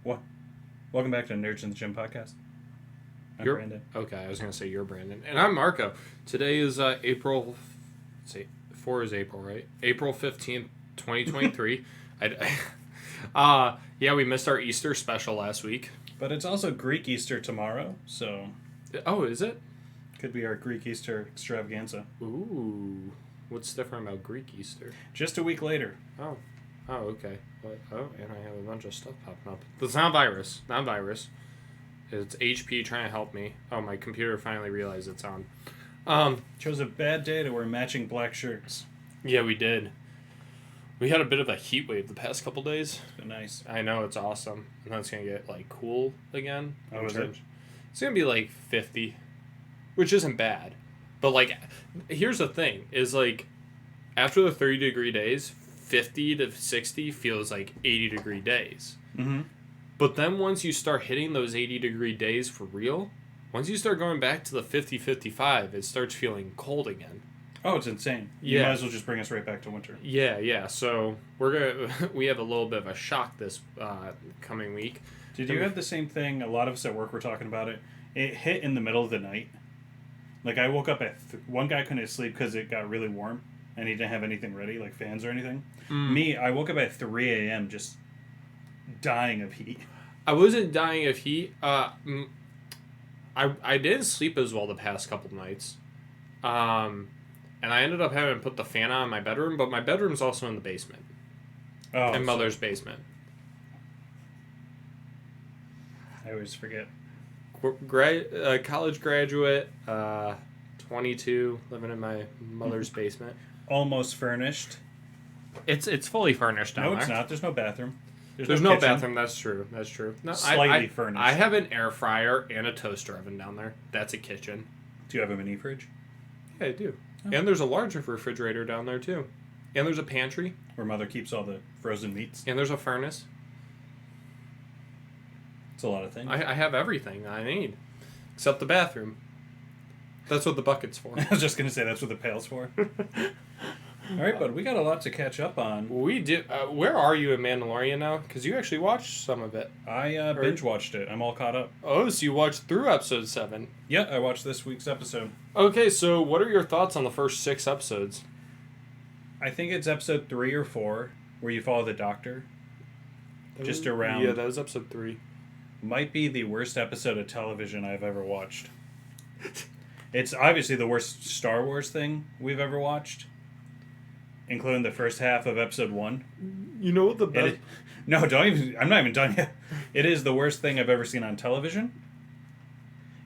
What? Welcome back to Nerds in the Gym podcast. I'm Brandon. Okay, I was going to say you're Brandon. And I'm Marco. Today is April... Say 4 is April, right? April 15th, 2023. Yeah, we missed our Easter special last week. But it's also Greek Easter tomorrow, so... Oh, is it? Could be our Greek Easter extravaganza. Ooh. What's different about Greek Easter? Just a week later. Oh, okay. And I have a bunch of stuff popping up. It's not virus. It's HP trying to help me. Oh, my computer finally realized it's on. Chose a bad day to wear matching black shirts. Yeah, we did. We had a bit of a heat wave the past couple days. It's been nice. I know, it's awesome. And then it's going to get, cool again. Oh, is it? It's going to be, 50, which isn't bad. But, here's the thing, is, after the 30-degree days, 50 to 60 feels like 80-degree days. Mm-hmm. But then once you start hitting those 80-degree days for real, once you start going back to the 50-55, it starts feeling cold again. Oh, it's insane. You might as well just bring us right back to winter. Yeah. So we have a little bit of a shock this coming week. Did you have the same thing? A lot of us at work were talking about it. It hit in the middle of the night. I woke up at... one guy couldn't sleep because it got really warm, and he didn't have anything ready, like fans or anything. Me, I woke up at 3 a.m. just dying of heat. I wasn't dying of heat. I didn't sleep as well the past couple nights. And I ended up having to put the fan on in my bedroom, but my bedroom's also in the basement. Oh, in Mother's basement. I always forget. College graduate, 22, living in my mother's basement. Almost furnished. It's fully furnished down there. No, it's not. There's no bathroom. There's no bathroom. That's true. No, Slightly furnished. I have an air fryer and a toaster oven down there. That's a kitchen. Do you have a mini fridge? Yeah, I do. Oh. And there's a larger refrigerator down there, too. And there's a pantry. Where Mother keeps all the frozen meats. And there's a furnace. It's a lot of things. I have everything I need. Except the bathroom. That's what the bucket's for. I was just going to say that's what the pail's for. All right, bud. We got a lot to catch up on. We do. Where are you in Mandalorian now? Because you actually watched some of it. I binge-watched it. I'm all caught up. Oh, so you watched through episode 7. Yeah, I watched this week's episode. Okay, so what are your thoughts on the first 6 episodes? I think it's episode 3 or 4 where you follow the doctor. Just around... Yeah, that was episode 3. Might be the worst episode of television I've ever watched. It's obviously the worst Star Wars thing we've ever watched. Including the first half of episode 1. You know what the best... No, don't even... I'm not even done yet. It is the worst thing I've ever seen on television.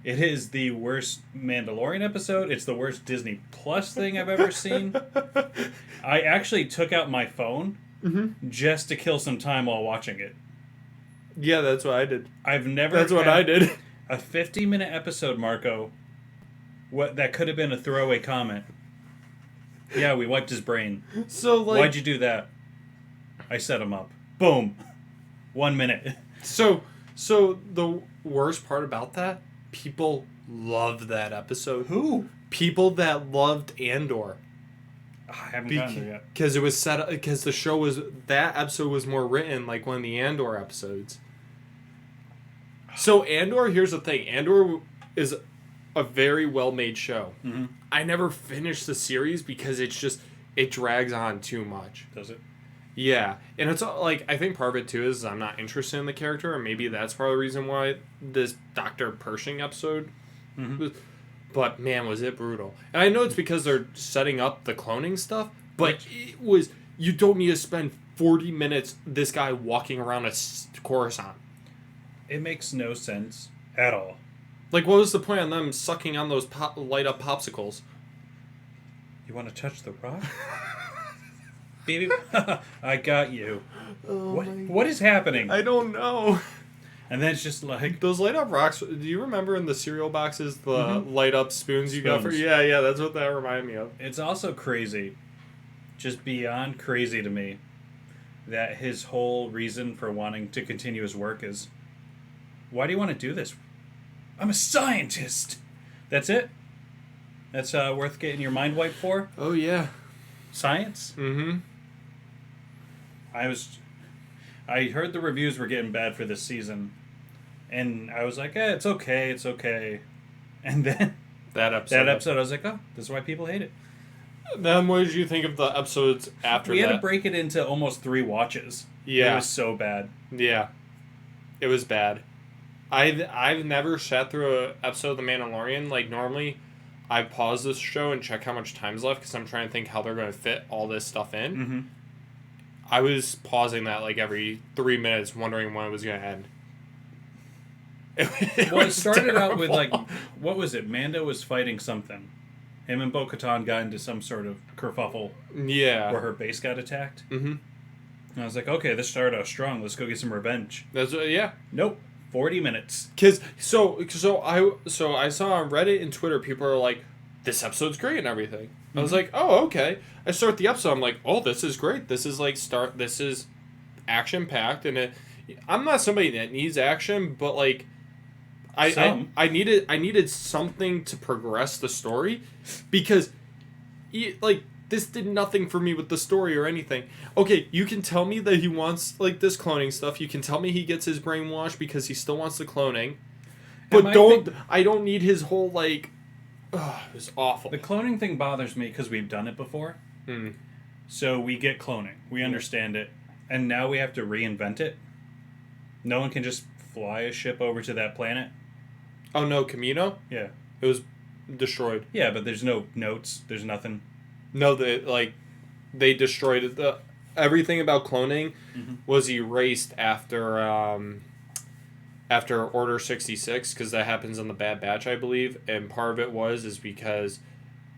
It is the worst Mandalorian episode. It's the worst Disney Plus thing I've ever seen. I actually took out my phone just to kill some time while watching it. Yeah, that's what I did. I've never That's what I did. A 50-minute episode, Marco. What that could have been a throwaway comment. Yeah, we wiped his brain. So, Why'd you do that? I set him up. Boom. 1 minute. So the worst part about that, people loved that episode. Who? People that loved Andor. I haven't gotten there yet. Because it was set up, because the show was, that episode was more written like one of the Andor episodes. So Andor, here's the thing. Andor is a very well-made show. Mm-hmm. I never finished the series because it drags on too much. Does it? Yeah. And it's I think part of it too is I'm not interested in the character, or maybe that's part of the reason why this Dr. Pershing episode was, but man, was it brutal. And I know it's because they're setting up the cloning stuff, but it was, you don't need to spend 40 minutes this guy walking around a Coruscant. It makes no sense at all. What was the point on them sucking on those light-up popsicles? You want to touch the rock? Baby, I got you. Oh what is happening? I don't know. And then it's just those light-up rocks, do you remember in the cereal boxes, the light-up spoons you got for... Yeah, that's what that reminded me of. It's also crazy, just beyond crazy to me, that his whole reason for wanting to continue his work is, why do you want to do this? I'm a scientist. That's it? That's worth getting your mind wiped for? Oh, yeah. Science? Mm-hmm. I heard the reviews were getting bad for this season, and I was like, it's okay, it's okay. And then That episode, I was like, oh, this is why people hate it. Then what did you think of the episodes after We that? had to break it into almost 3 watches. Yeah. It was so bad. Yeah. It was bad. I've never sat through an episode of The Mandalorian. Like, normally, I pause this show and check how much time's left because I'm trying to think how they're going to fit all this stuff in. Mm-hmm. I was pausing that, like, every 3 minutes, wondering when it was going to end. It started out with, like, what was it? Mando was fighting something. Him and Bo-Katan got into some sort of kerfuffle Yeah. where her base got attacked. Mm-hmm. And I was like, okay, this started out strong. Let's go get some revenge. That's yeah. Nope. 40 minutes. Cause so I saw on Reddit and Twitter people are like, this episode's great and everything. Mm-hmm. I was like, oh, okay. I start the episode. I'm like, oh, this is great. This is like This is action packed, and I'm not somebody that needs action, but like, I needed something to progress the story, because, like, this did nothing for me with the story or anything. Okay, you can tell me that he wants, like, this cloning stuff. You can tell me he gets his brain washed because he still wants the cloning. But I don't need his whole, like, it was awful. The cloning thing bothers me because we've done it before. So we get cloning. We understand it. And now we have to reinvent it. No one can just fly a ship over to that planet. Oh, no, Camino? Yeah. It was destroyed. Yeah, but there's no notes. There's nothing. No, they destroyed it. Everything about cloning was erased after Order 66, because that happens on the Bad Batch, I believe. And part of it is because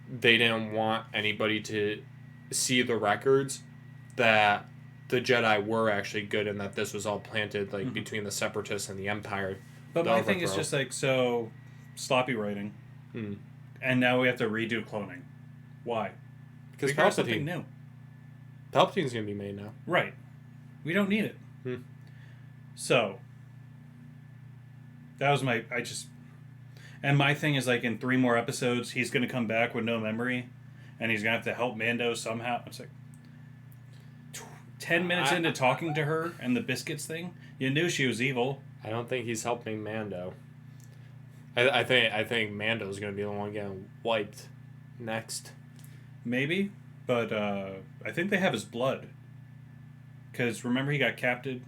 they didn't want anybody to see the records that the Jedi were actually good, and that this was all planted between the Separatists and the Empire. But my thing is just like, so sloppy writing, and now we have to redo cloning. Why? Because Palpatine, something new. Palpatine's gonna be made now. Right. We don't need it. So that was and my thing is, like, in 3 more episodes, he's gonna come back with no memory, and he's gonna have to help Mando somehow. It's like 10 minutes into talking to her and the biscuits thing, you knew she was evil. I don't think he's helping Mando. I think Mando's gonna be the one getting wiped next. Maybe, but I think they have his blood. Because remember, he got captured?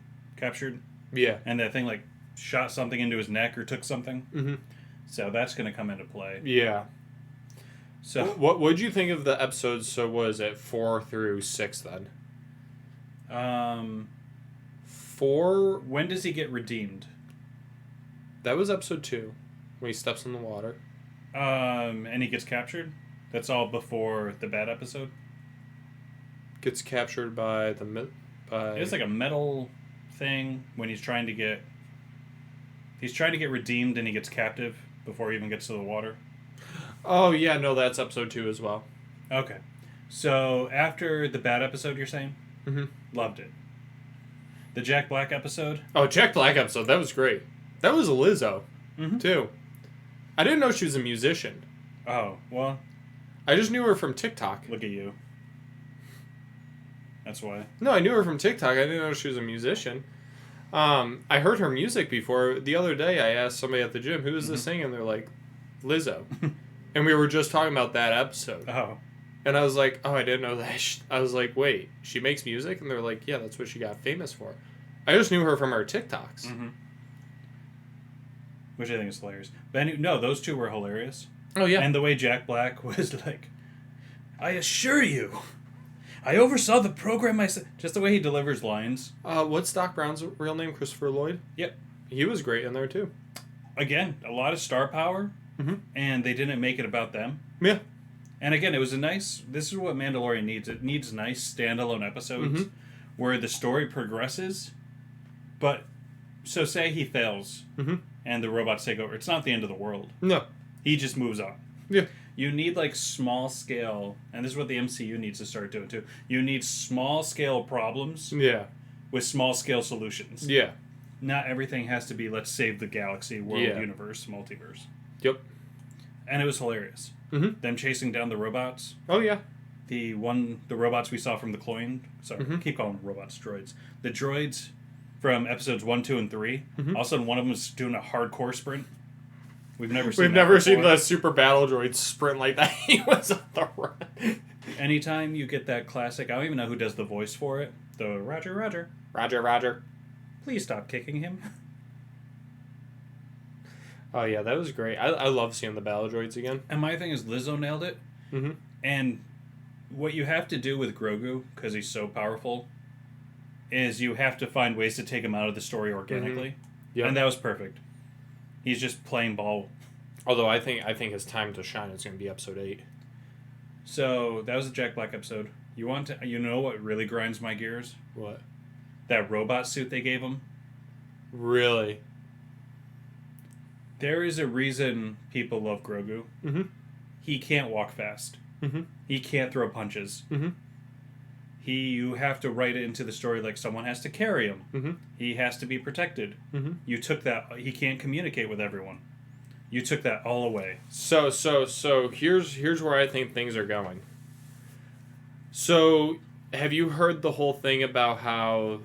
Yeah. And that thing, like, shot something into his neck or took something. Mm-hmm. So that's going to come into play. Yeah. So what would you think of the episodes? So was it 4 through 6 then? 4. When does he get redeemed? That was episode 2, when he steps in the water. And he gets captured? That's all before the bad episode? Gets captured by It's like a metal thing when he's trying to get redeemed, and he gets captive before he even gets to the water. Oh, yeah, no, that's episode 2 as well. Okay. So after the bad episode, you're saying? Mm-hmm. Loved it. The Jack Black episode? Oh, Jack Black episode, that was great. That was Lizzo, too. I didn't know she was a musician. Oh, well. I just knew her from TikTok. Look at you. That's why. No, I knew her from TikTok. I didn't know she was a musician. I heard her music before. The other day, I asked somebody at the gym, who is this singing? They're like, Lizzo. And we were just talking about that episode. Oh. And I was like, oh, I didn't know that. I was like, wait, she makes music? And they're like, yeah, that's what she got famous for. I just knew her from her TikToks. Mm-hmm. Which I think is hilarious. But no, those two were hilarious. Oh, yeah. And the way Jack Black was like, I assure you, I oversaw the program myself. Just the way he delivers lines. What's Doc Brown's real name? Christopher Lloyd? Yep. He was great in there, too. Again, a lot of star power, and they didn't make it about them. Yeah. And again, it was this is what Mandalorian needs. It needs nice standalone episodes where the story progresses, but, so say he fails, and the robots take over. It's not the end of the world. No. He just moves on. Yeah. You need, like, small scale, and this is what the MCU needs to start doing too. You need small scale problems with small scale solutions. Yeah. Not everything has to be, let's save the galaxy, world, universe, multiverse. Yep. And it was hilarious. Them chasing down the robots. Oh, yeah. The robots we saw from the clone. Sorry, keep calling them robots, droids. The droids from episodes 1, 2, and 3. Mm-hmm. All of a sudden, one of them is doing a hardcore sprint. We've never seen the super battle droid sprint like that. He was on the run. Anytime you get that classic, I don't even know who does the voice for it. The Roger, Roger. Roger, Roger. Please stop kicking him. Oh, yeah, that was great. I love seeing the battle droids again. And my thing is Lizzo nailed it. Mm-hmm. And what you have to do with Grogu, because he's so powerful, is you have to find ways to take him out of the story organically. Mm-hmm. Yep. And that was perfect. He's just playing ball. Although I think his time to shine is going to be episode 8. So that was the Jack Black episode. You know what really grinds my gears? What? That robot suit they gave him. Really? There is a reason people love Grogu. Mm-hmm. He can't walk fast. Mm-hmm. He can't throw punches. Mm-hmm. You have to write it into the story like someone has to carry him. Mm-hmm. He has to be protected. Mm-hmm. You took that. He can't communicate with everyone. You took that all away. So here's where I think things are going. So, have you heard the whole thing about how?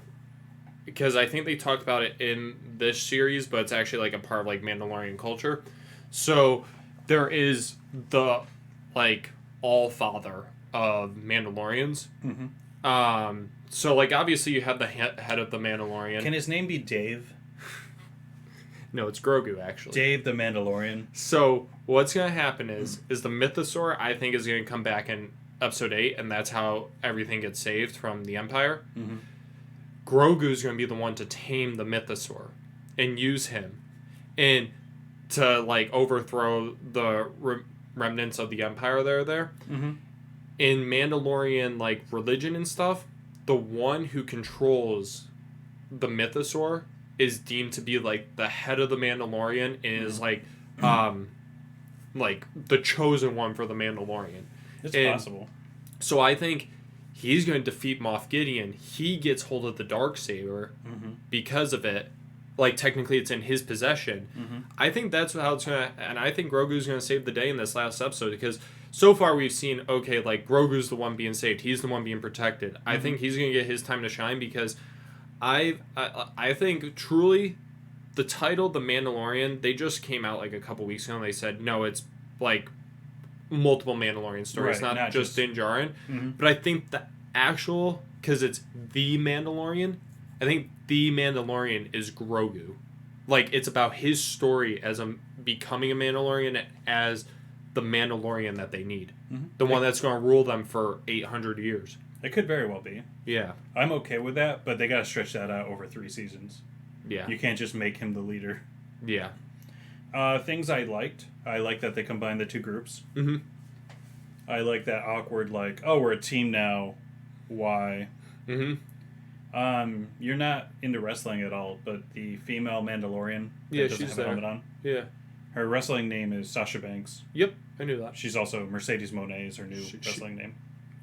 Because I think they talked about it in this series, but it's actually like a part of like Mandalorian culture. So there is the like all father of Mandalorians. Mm-hmm. So like obviously you have the head of the Mandalorian. Can his name be Dave? No, it's Grogu actually. Dave the Mandalorian. So what's gonna happen is the Mythosaur I think is gonna come back in episode 8, and that's how everything gets saved from the Empire. Mm-hmm. Grogu's going to be the one to tame the Mythosaur and use him and to like overthrow the remnants of the Empire that are there. Mm-hmm. In Mandalorian like religion and stuff, the one who controls the Mythosaur is deemed to be like the head of the Mandalorian and is like the chosen one for the Mandalorian. It's possible. So I think he's going to defeat Moff Gideon. He gets hold of the Darksaber because of it. Like, technically it's in his possession. Mm-hmm. I think that's how it's going to... And I think Grogu's going to save the day in this last episode because so far we've seen, okay, like, Grogu's the one being saved. He's the one being protected. Mm-hmm. I think he's going to get his time to shine because I think truly the title, The Mandalorian, they just came out like a couple weeks ago and they said, no, it's like... multiple Mandalorian stories, right, not just Din Djarin. Mm-hmm. But I think the actual, because it's the Mandalorian, I think the Mandalorian is Grogu. Like, it's about his story as becoming a Mandalorian as the Mandalorian that they need. Mm-hmm. The one that's going to rule them for 800 years. It could very well be. Yeah. I'm okay with that, but they got to stretch that out over 3 seasons. Yeah. You can't just make him the leader. Yeah. Things I liked. I like that they combined the 2 groups. Mm-hmm. I like that awkward, like, oh, we're a team now. Why? Mm-hmm. You're not into wrestling at all, but the female Mandalorian that doesn't she's have there. a helmet on. Yeah. Her wrestling name is Sasha Banks. Yep, I knew that. She's also Mercedes Moné is her new wrestling name.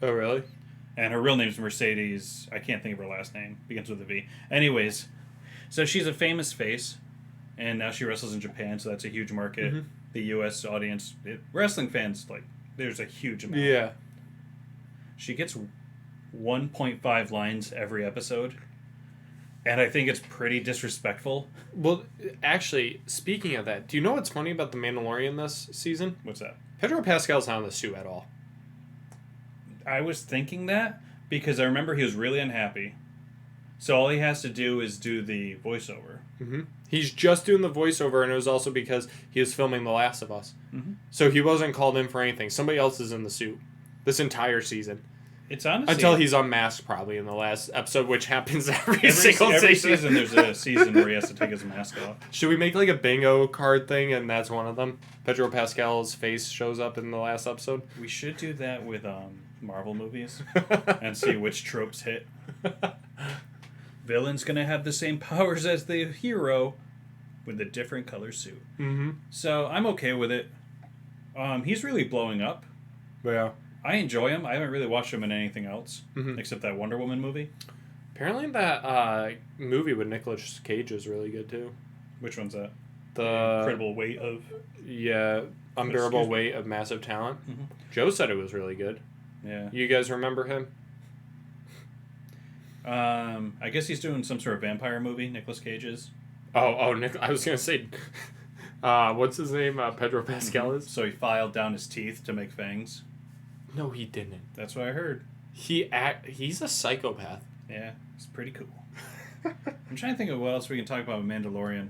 Oh, really? And her real name is Mercedes. I can't think of her last name. Begins with a V. Anyways, so she's a famous face. And now she wrestles in Japan, so that's a huge market. Mm-hmm. The U.S. audience, wrestling fans, like, there's a huge amount. Yeah. She gets 1.5 lines every episode, and I think it's pretty disrespectful. Well, actually, speaking of that, do you know what's funny about The Mandalorian this season? What's that? Pedro Pascal's not in the suit at all. I was thinking that because I remember he was really unhappy. So all he has to do is do the voiceover. Mm-hmm. He's just doing the voiceover, and it was also because he was filming The Last of Us. Mm-hmm. So he wasn't called in for anything. Somebody else is in the suit this entire season. It's honestly... Until he's unmasked, probably, in the last episode, which happens every single season. There's a season where he has to take his mask off. Should we make like a bingo card thing, and that's one of them? Pedro Pascal's face shows up in the last episode? We should do that with Marvel movies and see which tropes hit. Villain's gonna have the same powers as the hero with a different color suit. Mm-hmm. So I'm okay with it. He's really blowing up. Yeah. I enjoy him. I haven't really watched him in anything else except that Wonder Woman movie. Apparently that movie with Nicolas Cage is really good too. Which one's that? The Incredible Weight of... Yeah, Unbearable Weight of Massive Talent. Mm-hmm. Joe said it was really good. Yeah. You guys remember him? I guess he's doing some sort of vampire movie. Nicolas Cage is. Nick. I was gonna say, what's his name? Pedro Pascal is. So he filed down his teeth to make fangs. No, he didn't. That's what I heard. He's a psychopath. Yeah, it's pretty cool. I'm trying to think of what else we can talk about with Mandalorian.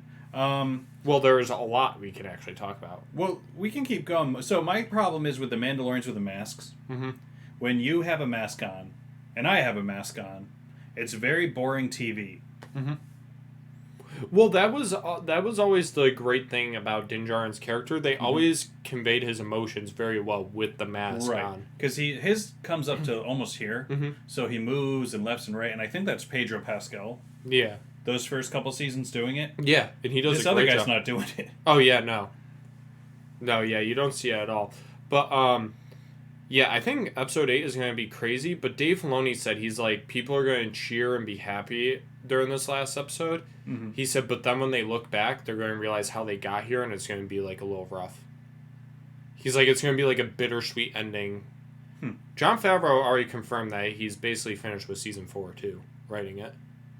Well, there's a lot we can actually talk about. Well, we can keep going. So my problem is with the Mandalorians with the masks. Mm-hmm. When you have a mask on, and I have a mask on, it's very boring TV. Mm-hmm. Well, that was always the great thing about Din Djarin's character. They always conveyed his emotions very well with the mask on. Because his comes up to almost here, so he moves and left and right, and I think that's Pedro Pascal. Yeah. Those first couple seasons doing it. Yeah, and he does. This a other great guy's job. not doing it. Oh yeah, no. No, yeah, you don't see it at all. But yeah, I think episode 8 is going to be crazy. But Dave Filoni said he's like, people are going to cheer and be happy during this last episode. Mm-hmm. He said, but then when they look back, they're going to realize how they got here, and it's going to be like a little rough. He's like, it's going to be like a bittersweet ending. Jon Favreau already confirmed that he's basically finished with season 4 too, writing it.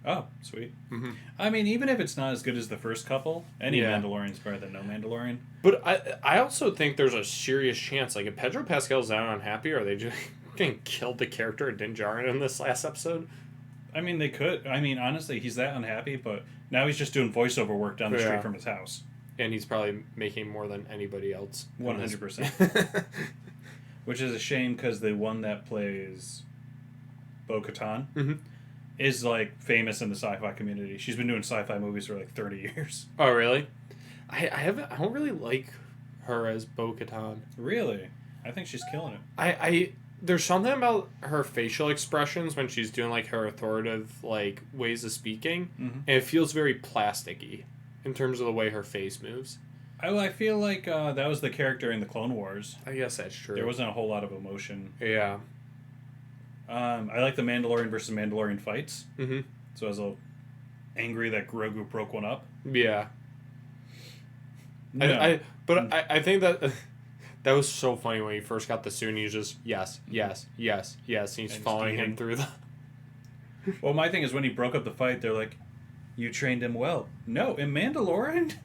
Oh, sweet. Mm-hmm. I mean, even if it's not as good as the first couple, any Mandalorian's better than no Mandalorian. But I also think there's a serious chance, like if Pedro Pascal's that unhappy, are they just going to kill the character of Din Djarin in this last episode? I mean, they could. I mean, honestly, he's that unhappy, but now he's just doing voiceover work down the street from his house. And he's probably making more than anybody else. 100%. Which is a shame, because the one that plays Bo-Katan is like famous in the sci-fi community. She's been doing sci-fi movies for like 30 years. Oh, really? I don't really like her as Bo-Katan. Really? I think she's killing it. There's something about her facial expressions when she's doing like her authoritative like ways of speaking, and it feels very plasticky in terms of the way her face moves. I feel like that was the character in the Clone Wars. I guess that's true. There wasn't a whole lot of emotion. Yeah. I like the Mandalorian versus Mandalorian fights. Mm-hmm. So I was a little angry that Grogu broke one up. Yeah. No. I think that that was so funny when he first got the suit and he was just, yes, and he's following him through the... Well, my thing is when he broke up the fight, they're like, you trained him well. No, in Mandalorian?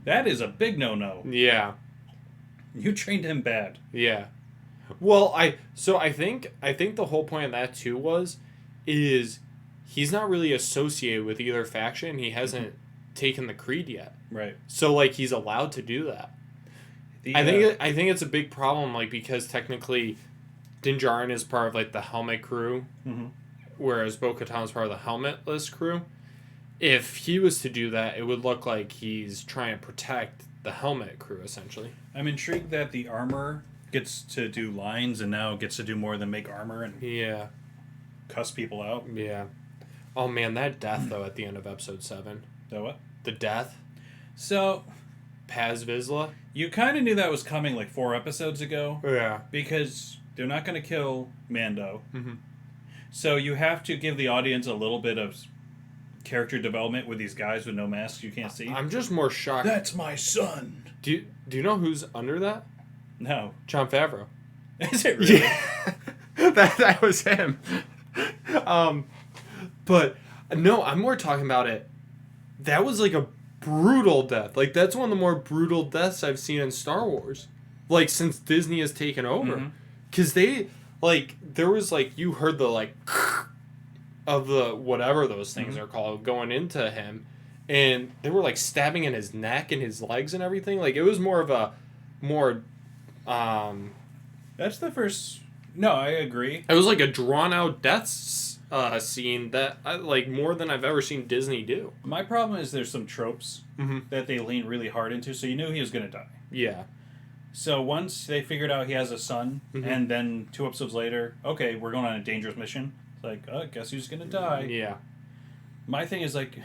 That is a big no-no. Yeah. You trained him bad. Yeah. Well, I think the whole point of that too is he's not really associated with either faction. He hasn't taken the creed yet. Right. So like he's allowed to do that. I think it's a big problem, like, because technically Din Djarin is part of like the helmet crew, whereas Bo-Katan is part of the helmetless crew. If he was to do that, it would look like he's trying to protect the helmet crew, essentially. I'm intrigued that the armor gets to do lines and now gets to do more than make armor and cuss people out. Yeah. Oh man, that death though at the end of episode 7. The what? The death. So, Paz Vizsla. You kind of knew that was coming like 4 episodes ago. Yeah. Because they're not going to kill Mando. Mm-hmm. So you have to give the audience a little bit of character development with these guys with no masks you can't see. I'm just more shocked. That's my son. Do you know who's under that? No. Jon Favreau. Is it really? Yeah. that was him. But no, I'm more talking about it. That was like a brutal death. Like that's one of the more brutal deaths I've seen in Star Wars. Like since Disney has taken over. Cuz they like there was like you heard the like of the whatever those things are called going into him, and they were like stabbing in his neck and his legs and everything. Like it was more of a That's the first. No, I agree. It was like a drawn out death scene that I like more than I've ever seen Disney do. My problem is there's some tropes that they lean really hard into, so you knew he was going to die. Yeah. So once they figured out he has a son, and then 2 episodes later, okay, we're going on a dangerous mission. It's like, oh, guess who's going to die? Yeah. My thing is like,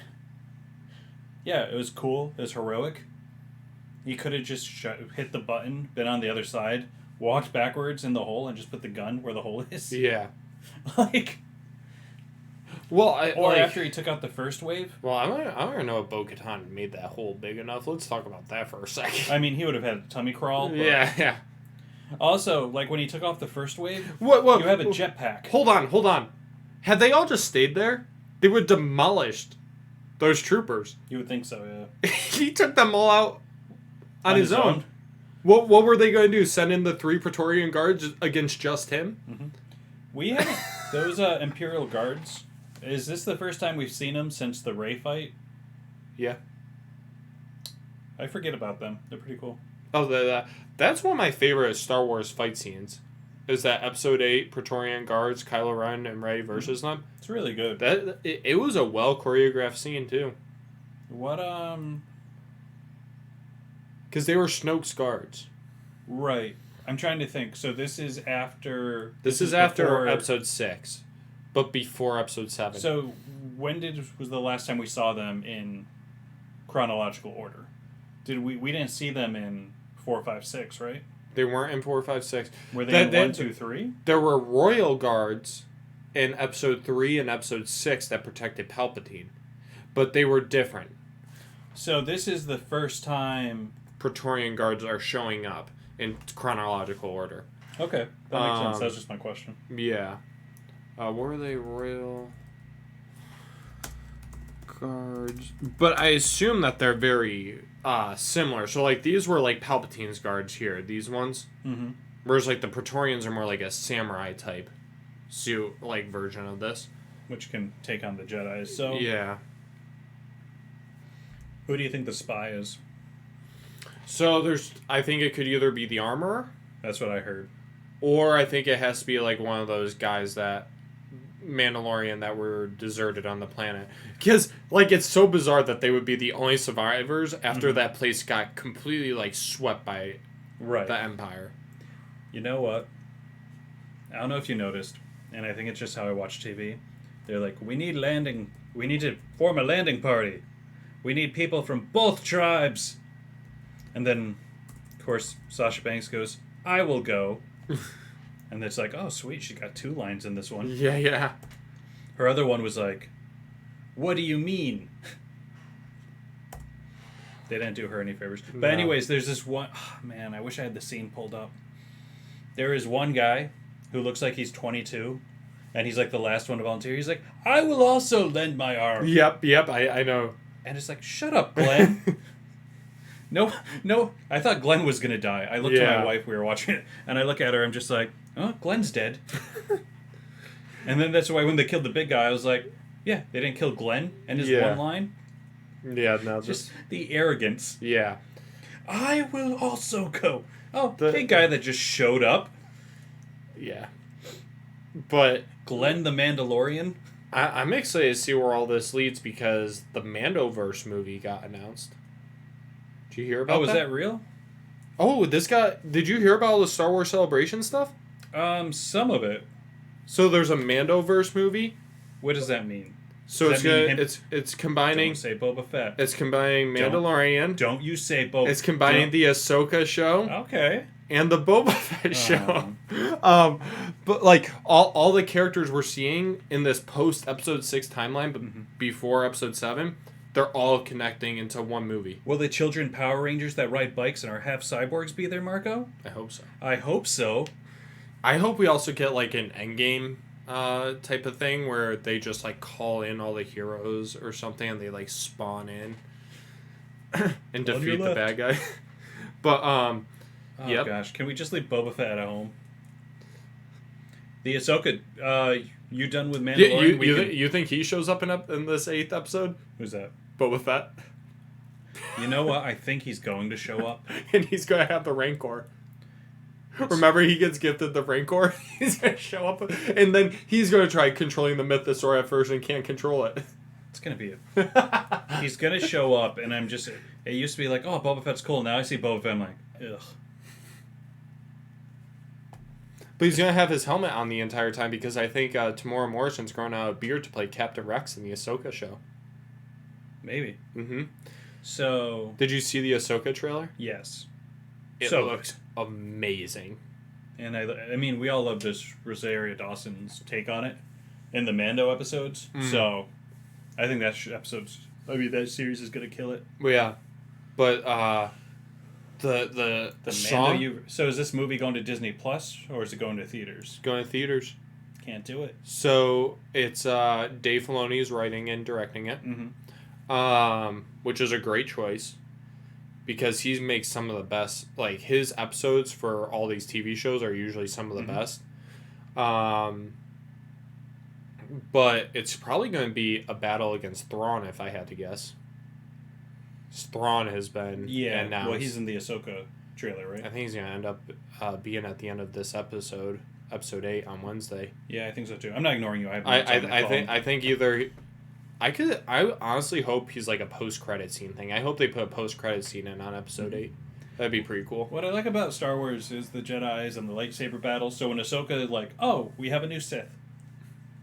yeah, it was cool. It was heroic. He could have just hit the button, been on the other side, walked backwards in the hole, and just put the gun where the hole is. Yeah. Like... Well, after he took out the first wave. Well, I want to know if Bo-Katan made that hole big enough. Let's talk about that for a second. I mean, he would have had a tummy crawl. But yeah. Also, like when he took off the first wave, what? You have a jetpack. Hold on. Had they all just stayed there, they would have demolished those troopers. You would think so, yeah. He took them all out on his own. What were they going to do? Send in the 3 Praetorian guards against just him? Mm-hmm. We haven't. Those Imperial guards. Is this the first time we've seen them since the Rey fight? Yeah. I forget about them. They're pretty cool. Oh, that's one of my favorite Star Wars fight scenes. Is that Episode 8 Praetorian guards, Kylo Ren and Rey versus them? It's really good. It was a well choreographed scene too. What Because they were Snoke's guards. Right. I'm trying to think. So this is after. This is after Episode 6, but before Episode 7. So when was the last time we saw them in chronological order? We didn't see them in 4, 5, 6, right? They weren't in 4, 5, 6. Were they in 1, 2, 3? There were royal guards in Episode 3 and Episode 6 that protected Palpatine, but they were different. So this is the first time Praetorian guards are showing up in chronological order. Okay, that makes sense. That's just my question. Yeah. What were they? Royal guards. But I assume that they're very similar. So, like, these were, like, Palpatine's guards here. These ones. Mm-hmm. Whereas, like, the Praetorians are more like a samurai type suit, like, version of this. Which can take on the Jedi. So yeah. Who do you think the spy is? So, I think it could either be the armorer. That's what I heard. Or I think it has to be, like, one of those guys that... Mandalorian that were deserted on the planet. Because, like, it's so bizarre that they would be the only survivors after that place got completely, like, swept by the Empire. You know what? I don't know if you noticed, and I think it's just how I watch TV. They're like, we need to form a landing party. We need people from both tribes. And then, of course, Sasha Banks goes, I will go. And it's like, oh, sweet, she got 2 lines in this one. Yeah. Her other one was like, what do you mean? They didn't do her any favors. No. But anyways, there's this one... Oh, man, I wish I had the scene pulled up. There is one guy who looks like he's 22, and he's like the last one to volunteer. He's like, I will also lend my arm. Yep, I know. And it's like, shut up, Glenn. No, I thought Glenn was going to die. I looked at my wife, we were watching it, and I look at her, I'm just like, oh, Glenn's dead. And then that's why when they killed the big guy, I was like, yeah, they didn't kill Glenn and his one line. Yeah, no, just the arrogance. Yeah. I will also go. Oh, big guy that just showed up. Yeah. But Glenn the Mandalorian. I'm excited to see where all this leads because the Mandoverse movie got announced. Did you hear about that? Oh, is that real? Oh, did you hear about all the Star Wars Celebration stuff? Some of it. So there's a Mandoverse movie. What does that mean? So it's combining. Don't say Boba Fett. It's combining Mandalorian. Don't you say Boba. It's combining the Ahsoka show. Okay. And the Boba Fett show. But like all the characters we're seeing in this post Episode 6 timeline, but before Episode 7, they're all connecting into one movie. Will the children Power Rangers that ride bikes and are half cyborgs be there, Marco? I hope so. I hope so. I hope we also get like an Endgame type of thing where they just like call in all the heroes or something and they like spawn in and defeat the bad guy. But oh gosh, can we just leave Boba Fett at home? The Ahsoka, you done with Mandalorian? You think he shows up in this 8th episode? Who's that? Boba Fett. You know what? I think he's going to show up. And he's going to have the Rancor. Remember, he gets gifted the Rancor? He's going to show up, and then he's going to try controlling the Mythosaur at first and can't control it. It's going to be it. He's going to show up, and I'm just... It used to be like, oh, Boba Fett's cool. Now I see Boba Fett, I'm like, ugh. But he's going to have his helmet on the entire time because I think Tamora Morrison's grown out a beard to play Captain Rex in the Ahsoka show. Maybe. Mm-hmm. So... Did you see the Ahsoka trailer? Yes. It looks amazing. And I mean, we all love this Rosario Dawson's take on it in the Mando episodes. So I think that series is going to kill it. Well, yeah. But the song... So is this movie going to Disney Plus or is it going to theaters? Going to theaters. can't do it. So it's Dave Filoni is writing and directing it, which is a great choice because he makes some of the best. Like his episodes for all these TV shows are usually some of the best. But it's probably going to be a battle against Thrawn if I had to guess. Thrawn has been announced. Well, he's in the Ahsoka trailer, right? I think he's going to end up being at the end of this episode 8 on Wednesday. Yeah, I think so too. I'm not ignoring you. I think either I honestly hope he's like a post-credit scene thing. I hope they put a post-credit scene in on episode 8. That'd be pretty cool. What I like about Star Wars is the Jedis and the lightsaber battles. So when Ahsoka like, oh, we have a new Sith.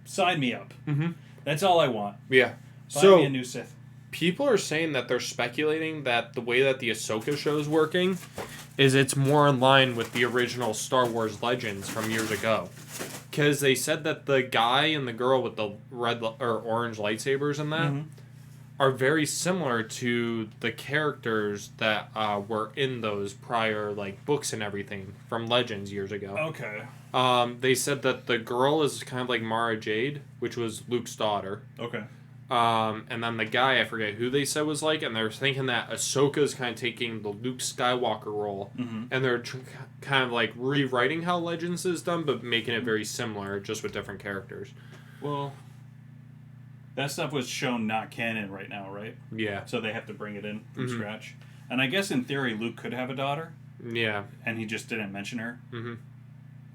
Sign me up. That's all I want. Yeah. Find me a new Sith. People are saying that they're speculating that the way that the Ahsoka show is working is it's more in line with the original Star Wars Legends from years ago. Because they said that the guy and the girl with the red or orange lightsabers in that are very similar to the characters that were in those prior like books and everything from Legends years ago. Okay. They said that the girl is kind of like Mara Jade, which was Luke's daughter. Okay. And then the guy, I forget who they said was like, and they're thinking that Ahsoka's kind of taking the Luke Skywalker role, and they're kind of like rewriting how Legends is done, but making it very similar, just with different characters. Well, that stuff was shown not canon right now, right? Yeah. So they have to bring it in from scratch. And I guess in theory, Luke could have a daughter. Yeah. And he just didn't mention her.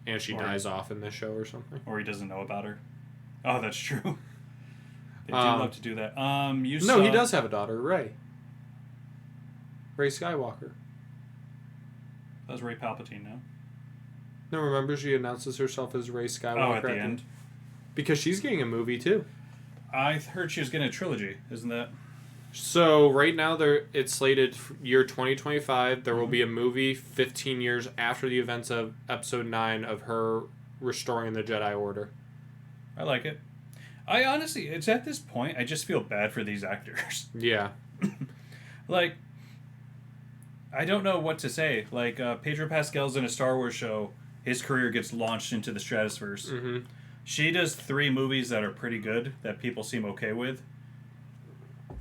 And she dies off in this show or something. Or he doesn't know about her. Oh, that's true. They do love to do that. He does have a daughter, Rey. Rey Skywalker. That was Rey Palpatine, no? No, remember she announces herself as Rey Skywalker at the end? Because she's getting a movie, too. I heard she was getting a trilogy, isn't that? So, right now, it's slated for year 2025. There will be a movie 15 years after the events of Episode 9 of her restoring the Jedi Order. I like it. I honestly, it's at this point, I just feel bad for these actors. Yeah. Like, I don't know what to say. Like, Pedro Pascal's in a Star Wars show. His career gets launched into the stratosphere. She does 3 movies that are pretty good, that people seem okay with.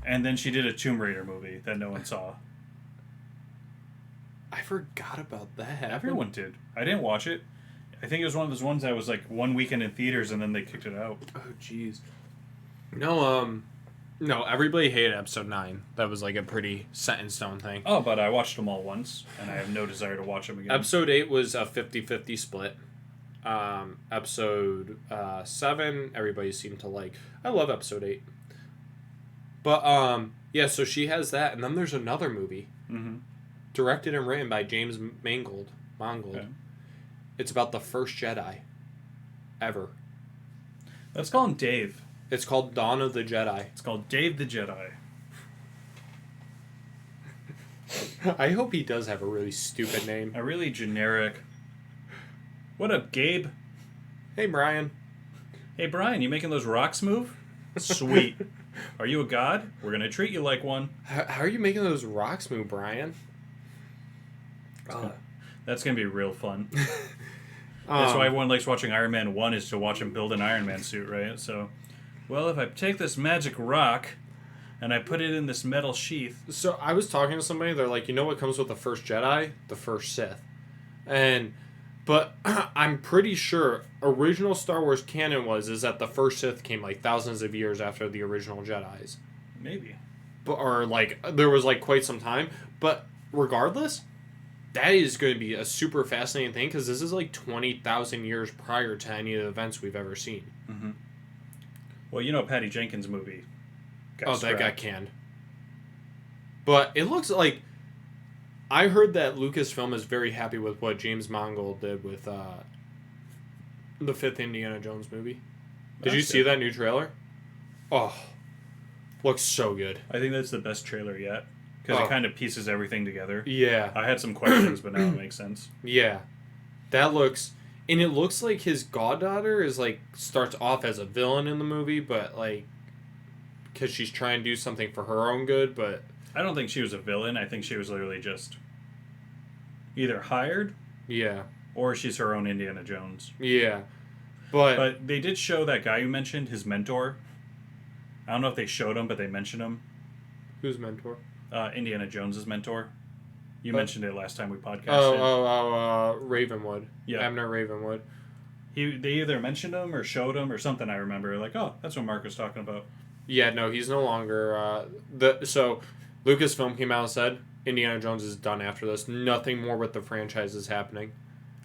And then she did a Tomb Raider movie that no one saw. I forgot about that. Everyone did. I didn't watch it. I think it was one of those ones that was like one weekend in theaters and then they kicked it out. Oh, jeez. No, everybody hated Episode 9. That was like a pretty set in stone thing. Oh, but I watched them all once, and I have no desire to watch them again. Episode 8 was a 50-50 split. Episode 7, everybody seemed to like. I love Episode 8. But, yeah, so she has that, and then there's another movie. Directed and written by James Mangold. Okay. It's about the first Jedi ever. Let's call him Dave. It's called Dawn of the Jedi. It's called Dave the Jedi. I hope he does have a really stupid name. A really generic... What up, Gabe? Hey, Brian. Hey, Brian, you making those rocks move? Sweet. Are you a god? We're going to treat you like one. How are you making those rocks move, Brian? That's going to be real fun. That's why everyone likes watching Iron Man 1 is to watch him build an Iron Man suit, right? So, well, if I take this magic rock and I put it in this metal sheath... So I was talking to somebody, they're like, you know what comes with the first Jedi? The first Sith. But I'm pretty sure original Star Wars canon is that the first Sith came like thousands of years after the original Jedis. Maybe. Or like, there was like quite some time. But regardless... That is going to be a super fascinating thing because this is like 20,000 years prior to any of the events we've ever seen. Well, you know Patty Jenkins' movie that got canned. But it looks like... I heard that Lucasfilm is very happy with what James Mangold did with the 5th Indiana Jones movie. Did you see that new trailer? Oh, looks so good. I think that's the best trailer yet. Because it kind of pieces everything together. Yeah. I had some questions, but now it makes sense. Yeah. That looks... And it looks like his goddaughter is, like, starts off as a villain in the movie, but, like... Because she's trying to do something for her own good, but... I don't think she was a villain. I think she was literally just... either hired... Yeah. Or she's her own Indiana Jones. Yeah. But they did show that guy you mentioned, his mentor. I don't know if they showed him, but they mentioned him. who's mentor? Indiana Jones's mentor. You mentioned it last time we podcasted. Ravenwood. Yeah. Abner Ravenwood. They either mentioned him or showed him or something. I remember, like, oh, that's what Mark was talking about. Yeah, no, he's no longer. So Lucasfilm came out and said Indiana Jones is done after this. Nothing more with the franchise is happening.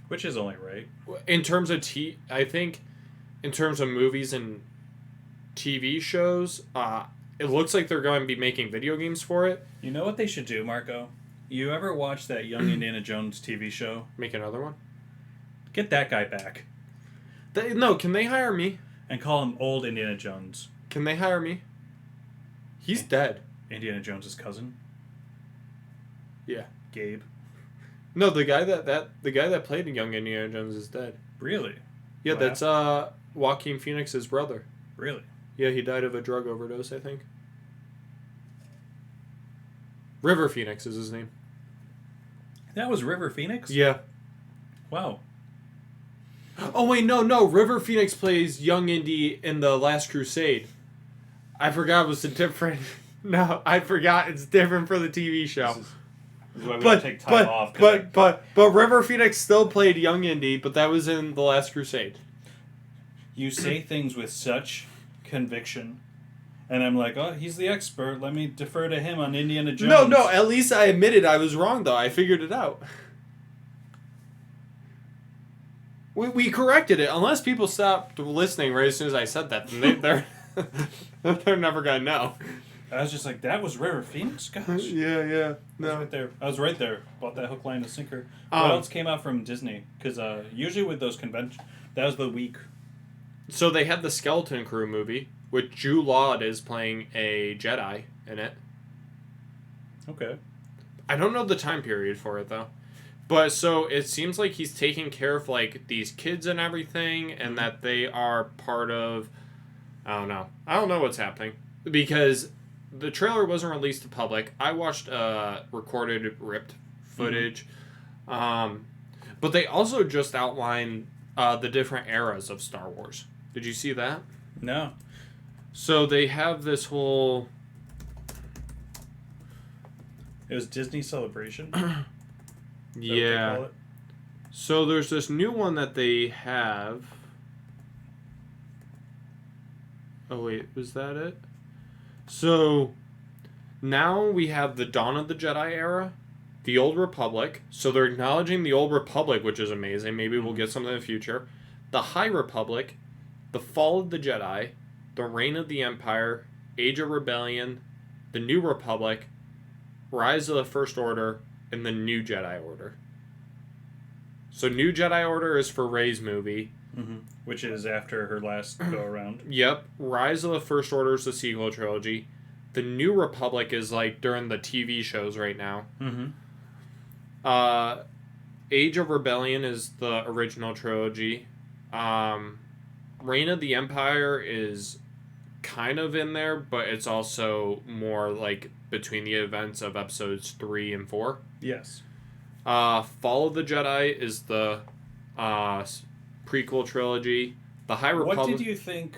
Which is only right. In terms of I think, in terms of movies and TV shows, it looks like they're going to be making video games for it. You know what they should do, Marco? You ever watch that Young Indiana Jones TV show? Make another one. Get that guy back. No, can they hire me? And call him Old Indiana Jones. Can they hire me? He's dead. Indiana Jones's cousin. Yeah. Gabe. No, the guy that played Young Indiana Jones is dead. Really? Yeah, What that's Joaquin Phoenix's brother. Really? Yeah, he died of a drug overdose, I think. River Phoenix is his name. That was River Phoenix? Yeah. Wow. Oh wait, no. River Phoenix plays young Indy in The Last Crusade. I forgot it was a different. No, I forgot it's different for the TV show. This is why we don't take time off. But River Phoenix still played young Indy, but that was in The Last Crusade. You say things with such conviction, and I'm like, oh, he's the expert. Let me defer to him on Indiana Jones. No. At least I admitted I was wrong, though. I figured it out. We corrected it. Unless people stopped listening right as soon as I said that, then they're never gonna know. I was just like, that was River Phoenix? Gosh. Yeah. No. I was right there. Bought that hook, line, and sinker. What else came out from Disney? Because usually with those conventions, that was the week. So they had the Skeleton Crew movie, with Jude Law is playing a Jedi in it. Okay. I don't know the time period for it, though. But so it seems like he's taking care of, like, these kids and everything, and that they are part of... I don't know what's happening. Because the trailer wasn't released to public. I watched recorded, ripped footage. Mm-hmm. But they also just outlined the different eras of Star Wars. Did you see that? No. So they have this whole... It was Disney Celebration? Yeah. So there's this new one that they have. Oh wait, was that it? So now we have the Dawn of the Jedi era, the Old Republic. So they're acknowledging the Old Republic, which is amazing. Maybe we'll get something in the future. The High Republic, the Fall of the Jedi, the Reign of the Empire, Age of Rebellion, the New Republic, Rise of the First Order, and the New Jedi Order. So New Jedi Order is for Rey's movie. Mm-hmm. Which is after her last go-around. Yep. Rise of the First Order is the sequel trilogy. The New Republic is like during the TV shows right now. Mm-hmm. Age of Rebellion is the original trilogy. Reign of the Empire is kind of in there, but it's also more like between the events of episodes 3 and 4. Yes. Fall of the Jedi is the prequel trilogy. The High Republic... What did you think,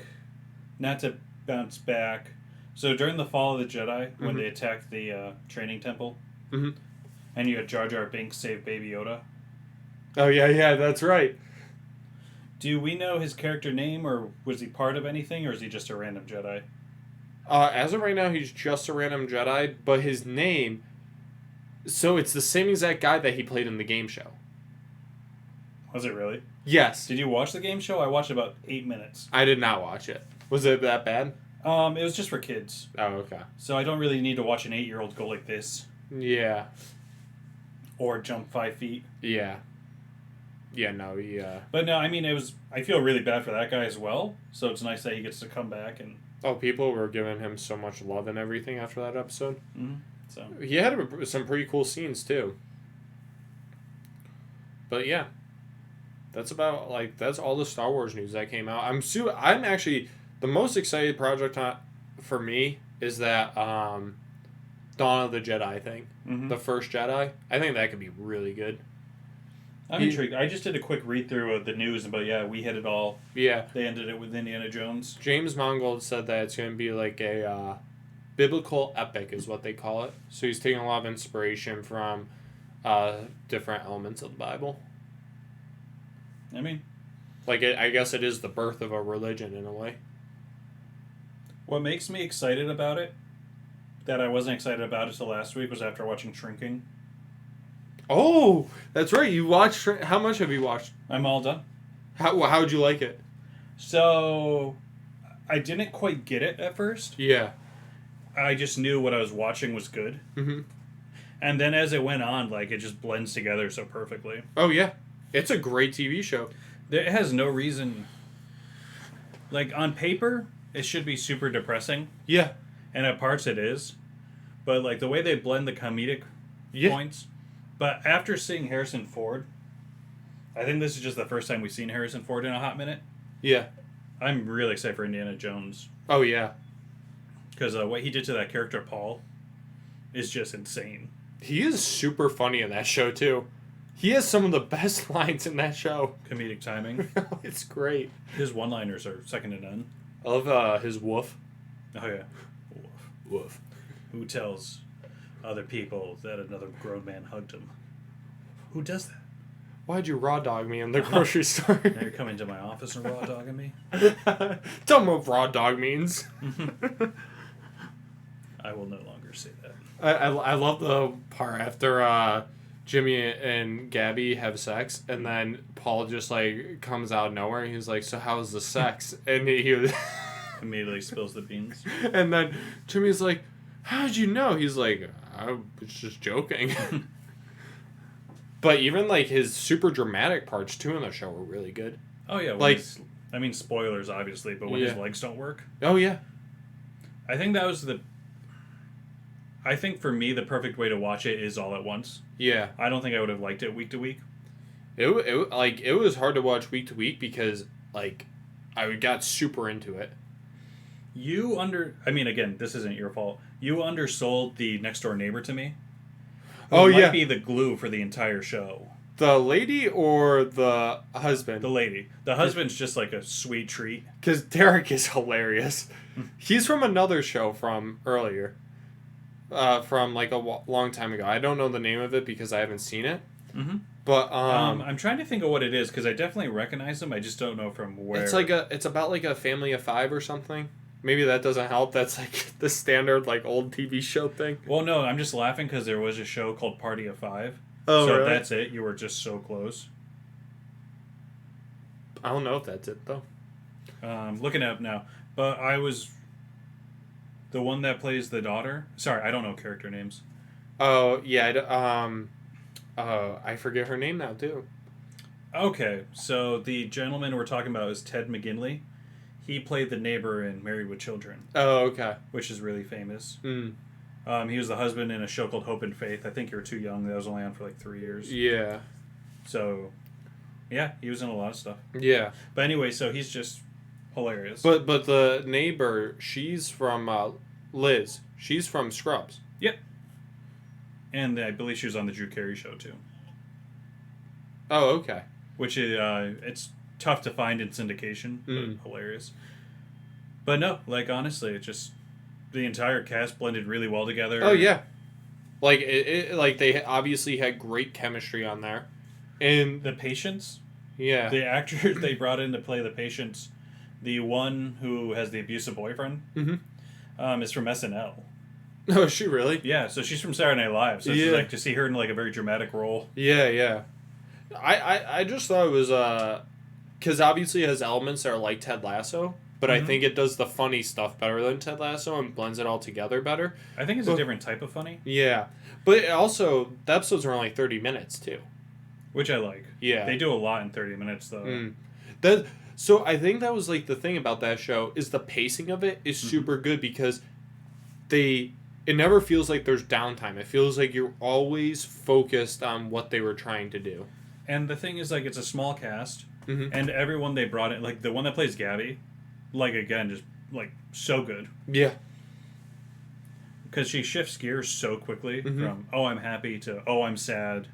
not to bounce back, so during the Fall of the Jedi, when Mm-hmm. they attacked the training temple, Mm-hmm. and you had Jar Jar Binks save Baby Yoda, Oh, yeah, that's right. do we know his character name, or was he part of anything, or is he just a random Jedi? As of right now, he's just a random Jedi, but his name... So it's the same exact guy that he played in the game show. Was it really? Yes. Did you watch the game show? I watched about 8 minutes. I did not watch it. Was it that bad? It was just for kids. Oh, okay. So I don't really need to watch an 8-year-old go like this. Yeah. Or jump 5 feet. Yeah. Yeah, no, yeah. But no, I mean, I feel really bad for that guy as well. So it's nice that he gets to come back and... Oh, people were giving him so much love and everything after that episode. Mm-hmm. So He had some pretty cool scenes, too. But yeah. That's all the Star Wars news that came out. I'm actually... The most excited project for me is that Dawn of the Jedi thing. Mm-hmm. The first Jedi. I think that could be really good. I'm intrigued. I just did a quick read through of the news, but yeah, we hit it all. Yeah. They ended it with Indiana Jones. James Mangold said that it's going to be like a biblical epic, is what they call it. So he's taking a lot of inspiration from different elements of the Bible. I mean, like I guess it is the birth of a religion in a way. what makes me excited about it, that I wasn't excited about it till last week, was after watching Shrinking. Oh, that's right. You watched. How much have you watched? I'm all done. How'd you like it? So, I didn't quite get it at first. Yeah. I just knew what I was watching was good. Mm-hmm. And then as it went on, like, it just blends together so perfectly. Oh, yeah. It's a great TV show. It has no reason... Like, on paper, it should be super depressing. Yeah. And at parts it is. But, like, the way they blend the comedic points... But after seeing Harrison Ford, I think this is just the first time we've seen Harrison Ford in a hot minute. Yeah. I'm really excited for Indiana Jones. Oh, yeah. Because what he did to that character, Paul, is just insane. He is super funny in that show, too. He has some of the best lines in that show. Comedic timing. It's great. His one-liners are second to none. I love his woof. Oh, yeah. Woof. Who tells other people that another grown man hugged him? Who does that? Why'd you raw dog me in the grocery store? Now you're coming to my office and raw dogging me? Tell me what raw dog means. I will no longer say that. I love the part after Jimmy and Gabby have sex, and then Paul just like comes out of nowhere. And he's like, "So how's the sex?" And he was Immediately spills the beans. and then Jimmy's like, "How'd you know?" He's like, "I was just joking." But even like his super dramatic parts too in the show were really good. Oh yeah, like I mean spoilers obviously, but when his legs don't work. Oh yeah. I think that was I think for me the perfect way to watch it is all at once. Yeah. I don't think I would have liked it week to week. It was hard to watch week to week because like I got super into it. I mean again, this isn't your fault. You undersold the next door neighbor to me. Oh might yeah. Be the glue for the entire show. The lady or the husband? The lady. The husband's just like a sweet treat. Because Derek is hilarious. He's from another show from earlier. From like a long time ago. I don't know the name of it because I haven't seen it. Mm-hmm. But I'm trying to think of what it is because I definitely recognize him. I just don't know from where. It's about like a family of 5 or something. Maybe that doesn't help. That's like the standard like old TV show thing. Well, no, I'm just laughing because there was a show called Party of 5. Oh, so really? that's it. You were just so close. I don't know if that's it though. Looking it up now, but I was the one that plays the daughter. Sorry, I don't know character names. Oh yeah. I forget her name now too. Okay, so the gentleman we're talking about is Ted McGinley. He played the neighbor in Married with Children. Oh, okay. Which is really famous. Mm. He was the husband in a show called Hope and Faith. I think you were too young. That was only on for like 3 years. Yeah. So, yeah, he was in a lot of stuff. Yeah. But anyway, so he's just hilarious. But the neighbor, she's from Liz. She's from Scrubs. Yep. And I believe she was on the Drew Carey show too. Oh, okay. Which is it's tough to find in syndication, but hilarious. But no, like honestly, it just the entire cast blended really well together. Oh yeah, like like they obviously had great chemistry on there, and the patients. Yeah, the actors they brought in to play the patients, the one who has the abusive boyfriend, is from SNL. Oh, is she really? Yeah, so she's from Saturday Night Live. So it's like to see her in like a very dramatic role. Yeah, yeah. I just thought it was because obviously it has elements that are like Ted Lasso, but I think it does the funny stuff better than Ted Lasso and blends it all together better. I think it's a different type of funny. Yeah, but also the episodes are only 30 minutes too, which I like. Yeah, they do a lot in 30 minutes though. So I think that was like the thing about that show is the pacing of it is super good because it never feels like there's downtime. It feels like you're always focused on what they were trying to do. And the thing is, like, it's a small cast, and everyone they brought in, like, the one that plays Gabby, like, again, just, like, so good. Yeah. because she shifts gears so quickly from, oh, I'm happy to, oh, I'm sad.